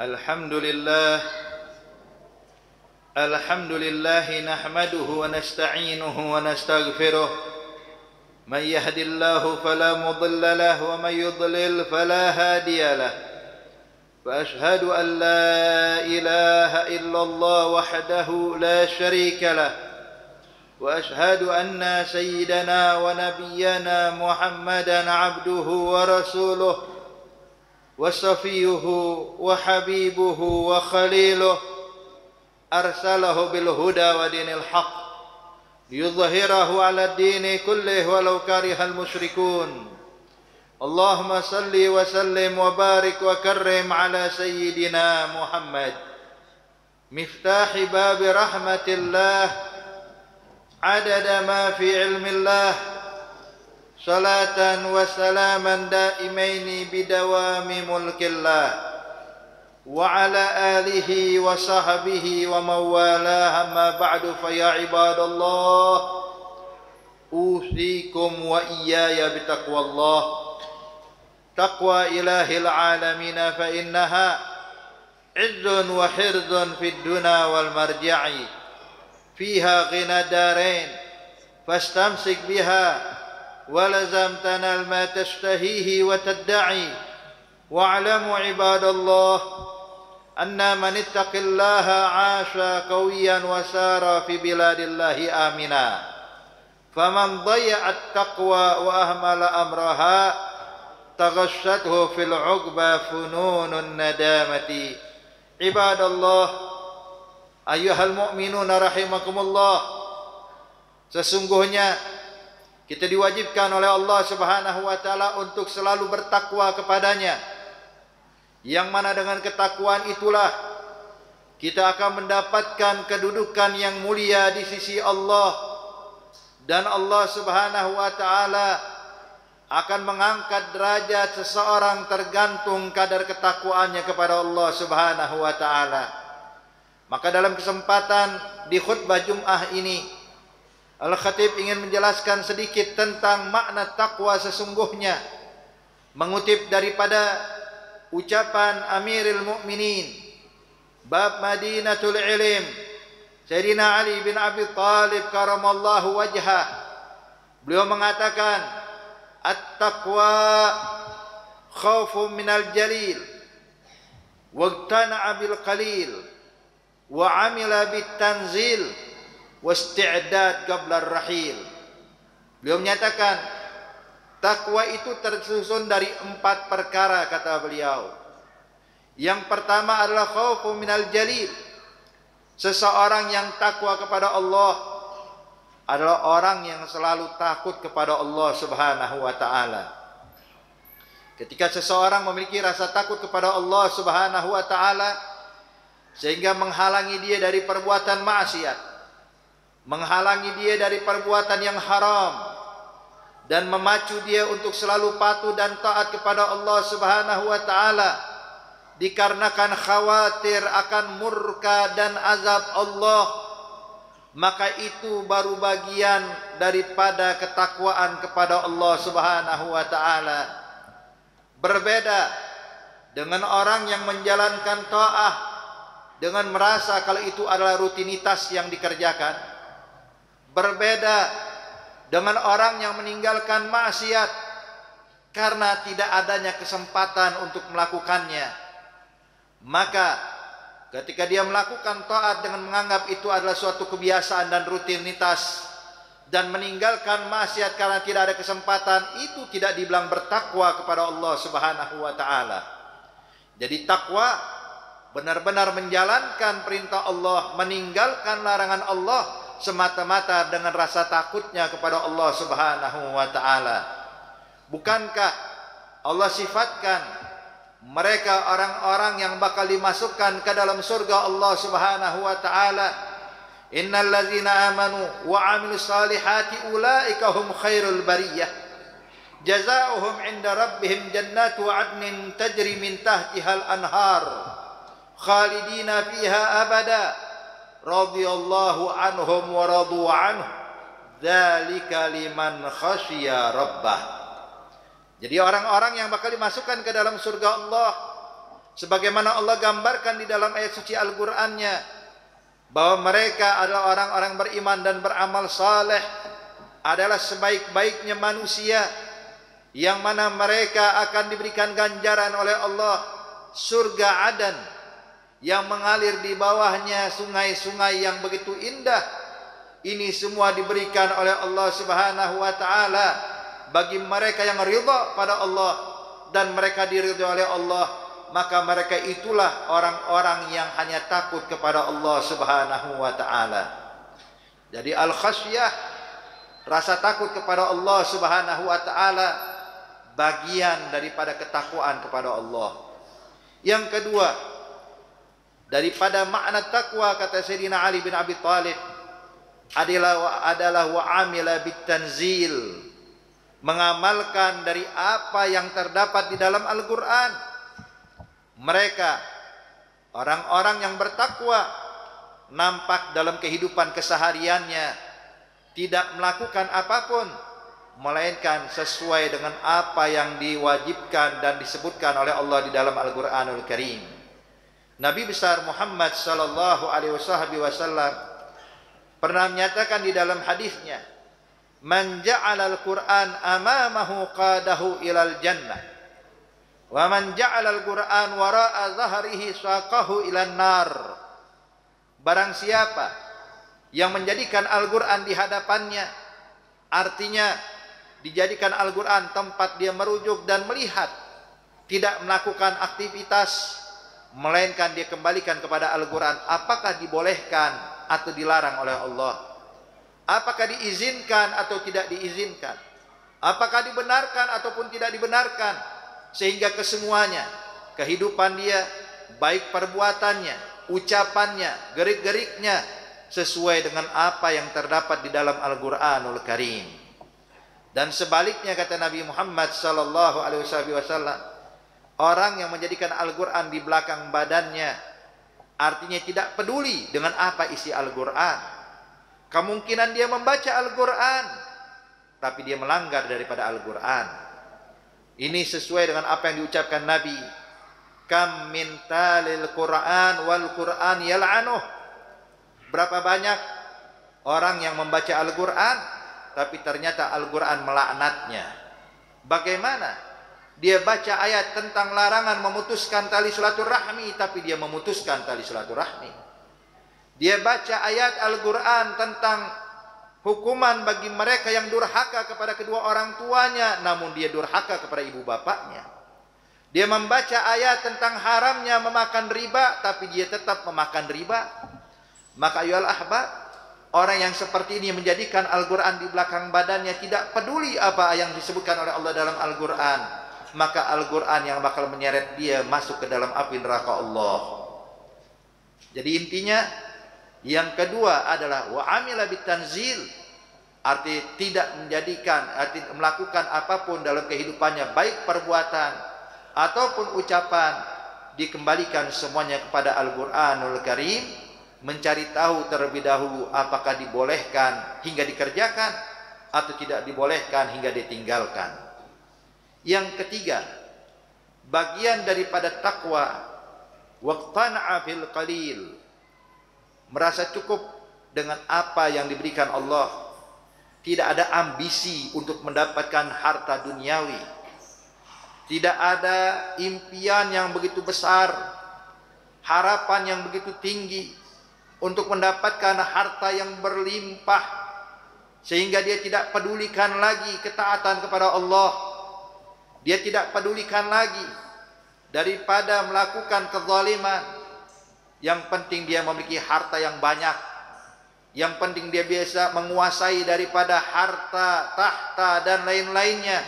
الحمد لله نحمده ونستعينه ونستغفره من يهد الله فلا مضل له ومن يضلل فلا هادي له فأشهد أن لا إله إلا الله وحده لا شريك له وأشهد أن سيدنا ونبينا محمدا عبده ورسوله وصفيه وحبيبه وخليله أرسله بالهدى ودين الحق ليظهره على الدين كله ولو كره المشركون اللهم صل وسلم وبارك وكرم على سيدنا محمد مفتاح باب رحمة الله عدد ما في علم الله صلاة وسلاما دائمين بدوام ملك الله وعلى آله وصحبه ومن والاه أما بعد فيا عباد الله أوصيكم وإياي بتقوى الله تقوى إله العالمين فإنها عز وحرز في الدنيا والمرجع فيها غنى دارين فاستمسك بها ولزم تنال ما تشتهيه وتدعي واعلموا عباد الله أن من اتق الله عاش قويا وسار في بلاد الله آمنا فمن ضيع التقوى وأهمل أمرها تغشته في العقبى فنون الندامة عباد الله أيها المؤمنون رحمكم الله. Sesungguhnya kita diwajibkan oleh Allah Subhanahu wa taala untuk selalu bertakwa kepadanya, yang mana dengan ketakwaan itulah kita akan mendapatkan kedudukan yang mulia di sisi Allah, dan Allah Subhanahu wa taala akan mengangkat derajat seseorang tergantung kadar ketakwaannya kepada Allah Subhanahu wa taala. Maka dalam kesempatan di khutbah Jum'ah ini, Al-Khatib ingin menjelaskan sedikit tentang makna takwa sesungguhnya, mengutip daripada ucapan Amirul Mukminin bab Madinatul Ilm Sayyidina Ali bin Abi Thalib karamallahu wajhah. Beliau mengatakan, at-taqwa khaufun minal jalil waqtana'a bil qalil wa 'amila bit tanzil wasti'dad qabla ar-rahil. Beliau menyatakan takwa itu tersusun dari 4 perkara, kata beliau. Yang pertama adalah khaufu minal jalil. Seseorang yang takwa kepada Allah adalah orang yang selalu takut kepada Allah Subhanahu wa taala. Ketika seseorang memiliki rasa takut kepada Allah Subhanahu wa taala sehingga menghalangi dia dari perbuatan maksiat, menghalangi dia dari perbuatan yang haram, dan memacu dia untuk selalu patuh dan taat kepada Allah Subhanahu wa taala dikarenakan khawatir akan murka dan azab Allah, maka itu baru bagian daripada ketakwaan kepada Allah Subhanahu wa taala. Berbeda dengan orang yang menjalankan taat dengan merasa kalau itu adalah rutinitas yang dikerjakan. Berbeda dengan orang yang meninggalkan maksiat karena tidak adanya kesempatan untuk melakukannya. Maka ketika dia melakukan taat dengan menganggap itu adalah suatu kebiasaan dan rutinitas, dan meninggalkan maksiat karena tidak ada kesempatan, itu tidak dibilang bertakwa kepada Allah Subhanahu wa taala. Jadi takwa benar-benar menjalankan perintah Allah, meninggalkan larangan Allah semata-mata dengan rasa takutnya kepada Allah Subhanahu wa taala. Bukankah Allah sifatkan mereka orang-orang yang bakal dimasukkan ke dalam surga Allah Subhanahu wa taala? Innal ladzina amanu wa 'amilus salihati ulaika hum khairul bariyah jazaohum 'inda rabbihim jannatu 'adnin tajri min tahtihal anhar khalidina fiha abada radhiyallahu anhum wa radu anhu dzalika liman khasyiya rabbah. Jadi orang-orang yang bakal dimasukkan ke dalam surga Allah sebagaimana Allah gambarkan di dalam ayat suci Al-Qur'annya, bahwa mereka adalah orang-orang beriman dan beramal saleh, adalah sebaik-baiknya manusia, yang mana mereka akan diberikan ganjaran oleh Allah surga Adan yang mengalir di bawahnya sungai-sungai yang begitu indah. Ini semua diberikan oleh Allah Subhanahu wa taala bagi mereka yang ridha pada Allah dan mereka diridhai oleh Allah, maka mereka itulah orang-orang yang hanya takut kepada Allah Subhanahu wa taala. Jadi al-khasyah, rasa takut kepada Allah Subhanahu wa taala, bagian daripada ketakwaan kepada Allah. Yang kedua, daripada makna takwa, kata Sayyidina Ali bin Abi Thalib, adalah wa amila bitanzil, mengamalkan dari apa yang terdapat di dalam Al-Qur'an. Mereka orang-orang yang bertakwa nampak dalam kehidupan kesehariannya tidak melakukan apapun melainkan sesuai dengan apa yang diwajibkan dan disebutkan oleh Allah di dalam Al-Qur'anul Karim. Nabi besar Muhammad sallallahu alaihi wasallam pernah menyatakan di dalam hadisnya, "Man ja'ala al-Qur'an amamahu qadahu ilal jannah, wa man ja'ala al-Qur'an wara'a dhahrihi saqahu ilan nar." Barang siapa yang menjadikan Al-Qur'an di hadapannya, artinya dijadikan Al-Qur'an tempat dia merujuk dan melihat, tidak melakukan aktivitas, melainkan dia kembalikan kepada Al-Qur'an, apakah dibolehkan atau dilarang oleh Allah, apakah diizinkan atau tidak diizinkan, apakah dibenarkan ataupun tidak dibenarkan, sehingga kesemuanya kehidupan dia, baik perbuatannya, ucapannya, gerik-geriknya sesuai dengan apa yang terdapat di dalam Al-Qur'anul Karim. Dan sebaliknya, kata Nabi Muhammad sallallahu alaihi wasallam, orang yang menjadikan Al-Qur'an di belakang badannya, artinya tidak peduli dengan apa isi Al-Qur'an. Kemungkinan dia membaca Al-Qur'an, tapi dia melanggar daripada Al-Qur'an. Ini sesuai dengan apa yang diucapkan Nabi, "Kam min talil Qur'an wal Qur'an yal'anuh." Berapa banyak orang yang membaca Al-Qur'an, tapi ternyata Al-Qur'an melaknatnya. Bagaimana? Dia baca ayat tentang larangan memutuskan tali silaturahmi, tapi dia memutuskan tali silaturahmi. Dia baca ayat Al-Qur'an tentang hukuman bagi mereka yang durhaka kepada kedua orang tuanya, namun dia durhaka kepada ibu bapaknya. Dia membaca ayat tentang haramnya memakan riba, tapi dia tetap memakan riba. Maka ayyuhal ahbab, orang yang seperti ini menjadikan Al-Qur'an di belakang badannya, tidak peduli apa yang disebutkan oleh Allah dalam Al-Qur'an, maka Al-Qur'an yang bakal menyeret dia masuk ke dalam api neraka Allah. Jadi intinya yang kedua adalah wa amila bitanzil, arti tidak menjadikan, arti melakukan apapun dalam kehidupannya, baik perbuatan ataupun ucapan, dikembalikan semuanya kepada Al-Qur'anul Karim, mencari tahu terlebih dahulu apakah dibolehkan hingga dikerjakan atau tidak dibolehkan hingga ditinggalkan. Yang ketiga, bagian daripada takwa, waqtana'a fil qalil, merasa cukup dengan apa yang diberikan Allah, tidak ada ambisi untuk mendapatkan harta duniawi, tidak ada impian yang begitu besar, harapan yang begitu tinggi untuk mendapatkan harta yang berlimpah, sehingga dia tidak pedulikan lagi ketaatan kepada Allah. Dia tidak pedulikan lagi daripada melakukan kezaliman. Yang penting dia memiliki harta yang banyak, yang penting dia biasa menguasai daripada harta, tahta dan lain-lainnya.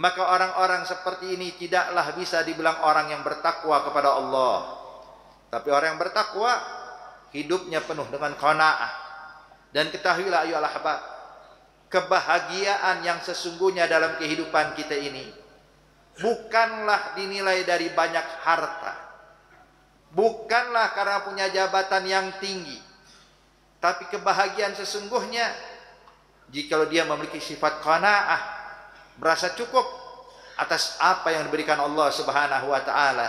Maka orang-orang seperti ini tidaklah bisa dibilang orang yang bertakwa kepada Allah. Tapi orang yang bertakwa hidupnya penuh dengan qanaah. Dan ketahuilah ayyuhal ahbab, kebahagiaan yang sesungguhnya dalam kehidupan kita ini bukanlah dinilai dari banyak harta, bukanlah karena punya jabatan yang tinggi, tapi kebahagiaan sesungguhnya jikalau dia memiliki sifat qanaah, merasa cukup atas apa yang diberikan Allah Subhanahu wa taala.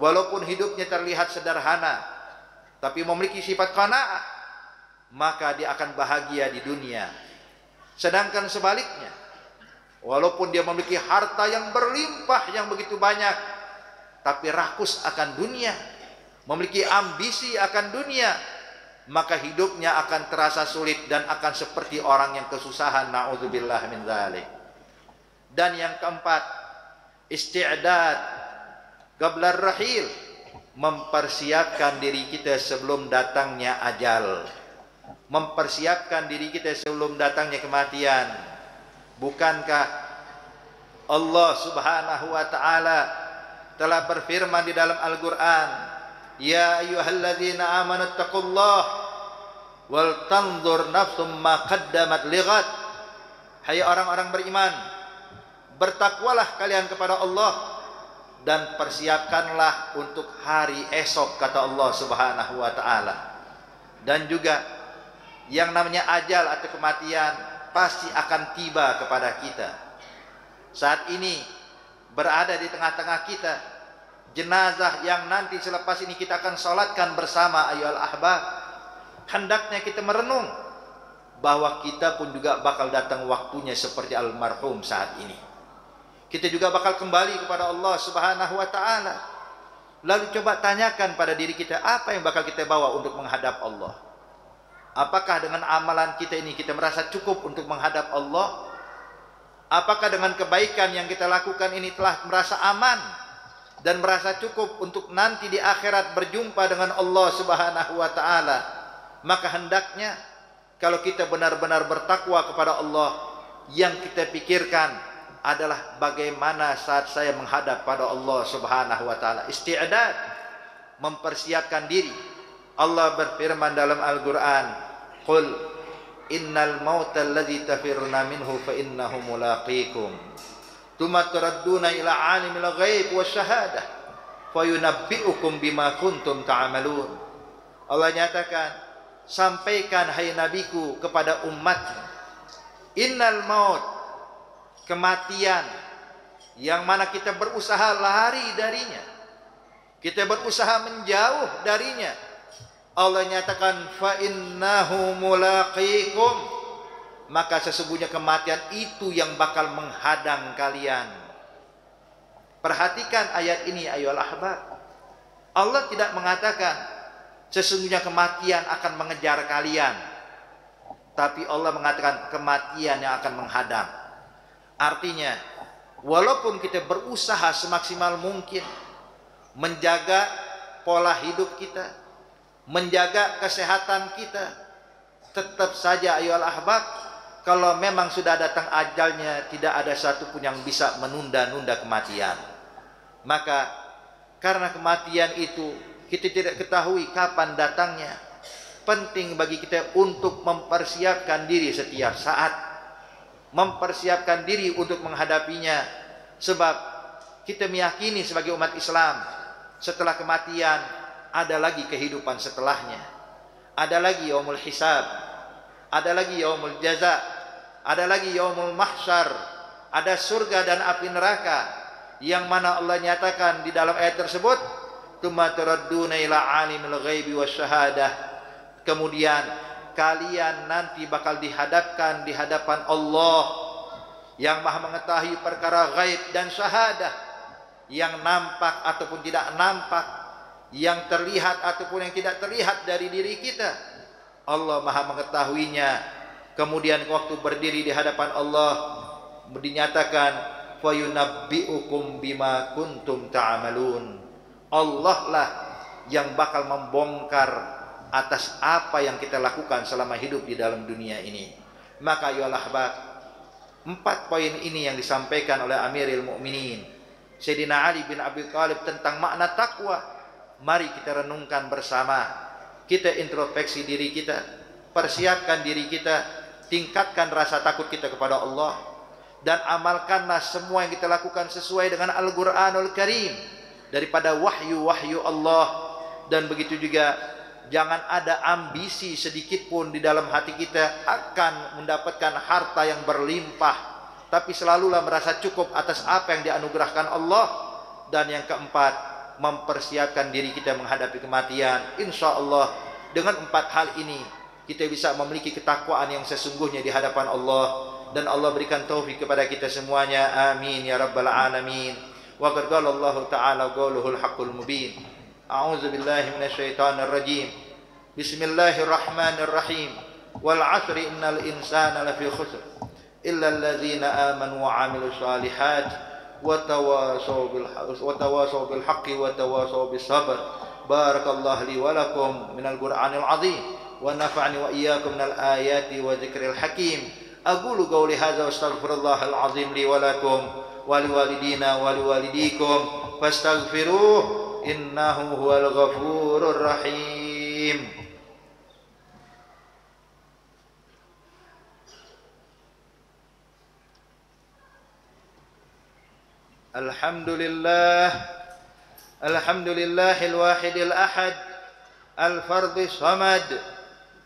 walaupun hidupnya terlihat sederhana, tapi memiliki sifat qanaah, maka dia akan bahagia di dunia. Sedangkan sebaliknya, walaupun dia memiliki harta yang berlimpah yang begitu banyak, tapi rakus akan dunia, memiliki ambisi akan dunia, maka hidupnya akan terasa sulit dan akan seperti orang yang kesusahan. Na'udzubillah min dzalik. Dan yang keempat, isti'dad qabla rahil, mempersiapkan diri kita sebelum datangnya ajal, mempersiapkan diri kita sebelum datangnya kematian. Bukankah Allah Subhanahu wa taala telah berfirman di dalam Al-Qur'an, ya ayyuhalladzina amanu taqullaha wal tanzur nafsum ma qaddamat lighad. Hai orang-orang beriman, bertakwalah kalian kepada Allah dan persiapkanlah untuk hari esok, kata Allah Subhanahu wa taala. Dan juga yang namanya ajal atau kematian pasti akan tiba kepada kita. Saat ini berada di tengah-tengah kita jenazah yang nanti selepas ini kita akan salatkan bersama, ayyuhal ahbab. Hendaknya kita merenung bahwa kita pun juga bakal datang waktunya seperti almarhum saat ini. Kita juga bakal kembali kepada Allah Subhanahu wa taala. Lalu coba tanyakan pada diri kita, apa yang bakal kita bawa untuk menghadap Allah? Apakah dengan amalan kita ini kita merasa cukup untuk menghadap Allah? Apakah dengan kebaikan yang kita lakukan ini telah merasa aman dan merasa cukup untuk nanti di akhirat berjumpa dengan Allah Subhanahu wa taala? Maka hendaknya kalau kita benar-benar bertakwa kepada Allah, yang kita pikirkan adalah bagaimana saat saya menghadap pada Allah Subhanahu wa taala. Isti'dad, mempersiapkan diri. Allah berfirman dalam Al-Qur'an, "Qul innal mauta alladzi tafirruna minhu fa innahu mulaqikum. Tsumma turadduna ila 'alimil ghaib wasyahadah fayunabbi'ukum bima kuntum ta'malun." Allah nyatakan, sampaikan hai nabiku kepada umatmu, innal maut, kematian yang mana kita berusaha lari darinya, kita berusaha menjauh darinya. Allah nyatakan fa innahu mulaqikum, maka sesungguhnya kematian itu yang bakal menghadang kalian. Perhatikan ayat ini ayyuhal ahbab. Allah tidak mengatakan sesungguhnya kematian akan mengejar kalian, tapi Allah mengatakan kematian yang akan menghadang. Artinya, walaupun kita berusaha semaksimal mungkin menjaga pola hidup kita, menjaga kesehatan kita, tetap saja ayyuhal ahbab, kalau memang sudah datang ajalnya, tidak ada satupun yang bisa menunda-nunda kematian. Maka karena kematian itu kita tidak ketahui kapan datangnya, penting bagi kita untuk mempersiapkan diri setiap saat, mempersiapkan diri untuk menghadapinya. Sebab kita meyakini sebagai umat Islam, setelah kematian ada lagi kehidupan setelahnya, ada lagi yaumul hisab, ada lagi yaumul jaza, ada lagi yaumul mahsyar, ada surga dan api neraka, yang mana Allah nyatakan di dalam ayat tersebut, tsumma turadduna ila 'alimil ghaibi wasyahadah, kemudian kalian nanti bakal dihadapkan di hadapan Allah yang maha mengetahui perkara gaib dan syahadah, yang nampak ataupun tidak nampak, yang terlihat ataupun yang tidak terlihat dari diri kita. Allah maha mengetahuinya. Kemudian waktu berdiri di hadapan Allah dinyatakan fa yunabbi'ukum bima kuntum ta'malun. Allah lah yang bakal membongkar atas apa yang kita lakukan selama hidup di dalam dunia ini. Maka ya ahbab, 4 poin ini yang disampaikan oleh Amirul Mukminin Sayyidina Ali bin Abi Thalib tentang makna takwa. Mari kita renungkan bersama, kita introspeksi diri kita, persiapkan diri kita, tingkatkan rasa takut kita kepada Allah, dan amalkanlah semua yang kita lakukan sesuai dengan Al-Qur'anul Karim daripada wahyu-wahyu Allah. Dan begitu juga jangan ada ambisi sedikit pun di dalam hati kita akan mendapatkan harta yang berlimpah, tapi selalulah merasa cukup atas apa yang dianugerahkan Allah. Dan yang keempat, mempersiapkan diri kita menghadapi kematian. Insya Allah dengan 4 hal ini kita bisa memiliki ketakwaan yang sesungguhnya di hadapan Allah, dan Allah berikan taufik kepada kita semuanya. Amin ya rabbal alamin. Wa qad qala Allah ta'ala qauluhul haqqul mubin. A'udzu billahi minasyaitonir rajim. Bismillahirrahmanirrahim. Wal 'asri innal insana lafi khusr illa alladzina amanu wa 'amilus shalihat وتواصوا بالحق وتواصوا بالصبر. بارك الله لي ولكم من القرآن العظيم ونفعني وإياكم من الآيات وذكر الحكيم. أقول قولي هذا واستغفر الله العظيم لي ولكم ولوالدينا ولوالديكم فاستغفروه إنه هو الغفور الرحيم. الحمد لله الواحد الأحد الفرد الصمد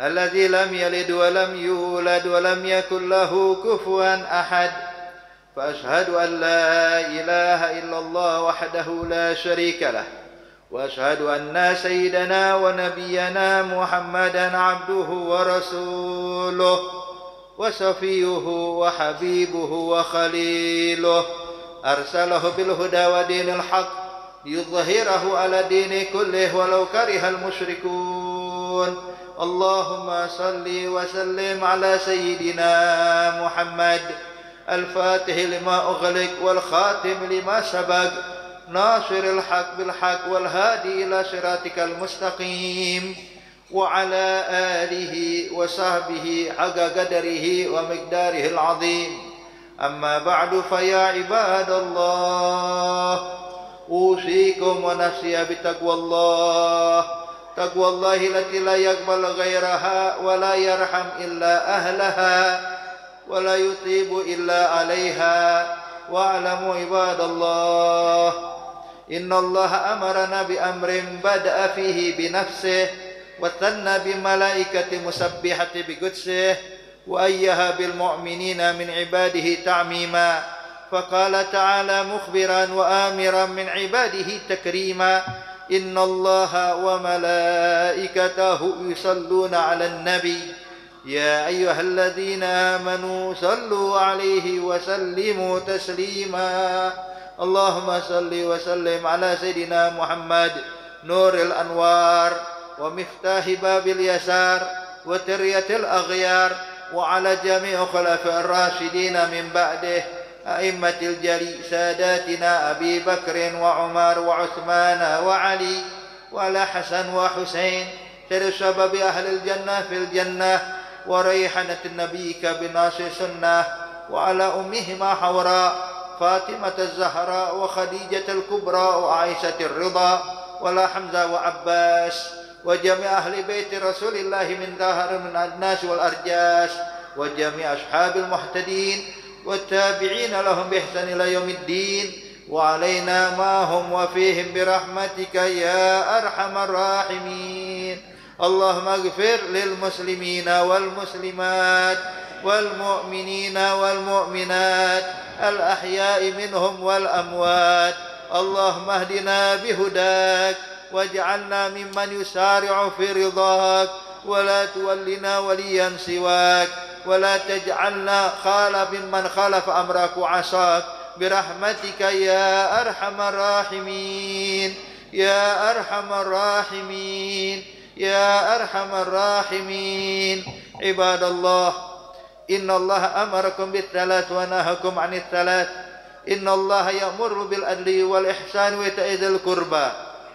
الذي لم يلد ولم يولد ولم يكن له كفوا أحد. فأشهد أن لا إله إلا الله وحده لا شريك له، وأشهد أن سيدنا ونبينا محمدا عبده ورسوله وصفيه وحبيبه وخليله، أرسله بالهدى ودين الحق ليظهره على الدين كله ولو كره المشركون. اللهم صل وسلم على سيدنا محمد الفاتح لما أغلق والخاتم لما سبق ناصر الحق بالحق والهادي إلى صراطك المستقيم وعلى آله وصحبه حق قدره ومقداره العظيم. أما بعد فيا عباد الله أوصيكم ونفسي بتقوى الله، تقوى الله التي لا يقبل غيرها ولا يرحم إلا أهلها ولا يطيب إلا عليها. واعلموا عباد الله إن الله أمرنا بأمر بدأ فيه بنفسه وثنى بملائكة مسبحة بقدسه وأيها بالمؤمنين من عباده تعميما. فقال تعالى مخبرا وآمرا من عباده تكريما إن الله وملائكته يصلون على النبي يا أيها الذين آمنوا صلوا عليه وسلموا تسليما. اللهم صل وسلم على سيدنا محمد نور الأنوار ومفتاح باب اليسار وترية الأغيار وعلى جميع خلفاء الراشدين من بعده أئمة الجلي ساداتنا أبي بكر وعمر وعثمان وعلي وعلى حسن وحسين سير شباب أهل الجنة في الجنة وريحنة نبيك بناصر سنة وعلى أمهما حوراء فاطمة الزهراء وخديجة الكبرى وعائشة الرضا ولا حمزة وعباس وجميع أهل بيت رسول الله من ظاهر من الناس والأرجاس وجميع أصحاب المهتدين والتابعين لهم بإحسان إلى يوم الدين وعلينا معهم وفيهم برحمتك يا أرحم الراحمين. اللهم اغفر للمسلمين والمسلمات والمؤمنين والمؤمنات الأحياء منهم والأموات. اللهم اهدنا بهداك واجعلنا ممن يسارع في رضاك ولا تولنا وليا سواك ولا تجعلنا ممن خالف أمرك وعصاك برحمتك يا أرحم الراحمين يا أرحم الراحمين يا أرحم الراحمين. عباد الله إن الله أمركم بالثلاث ونهاكم عن الثلاث. إن الله يأمر بالعدل والإحسان وإيتاء ذي القربى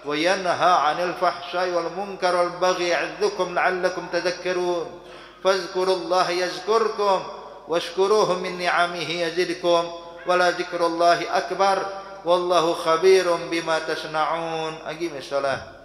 وينهى عن الفحشاء والمنكر والبغي يعظكم لعلكم تذكرون. فاذكروا الله يذكركم واشكروه من نعمه يزدكم ولذكر الله أكبر والله خبير بما تصنعون. أقيم الصلاة.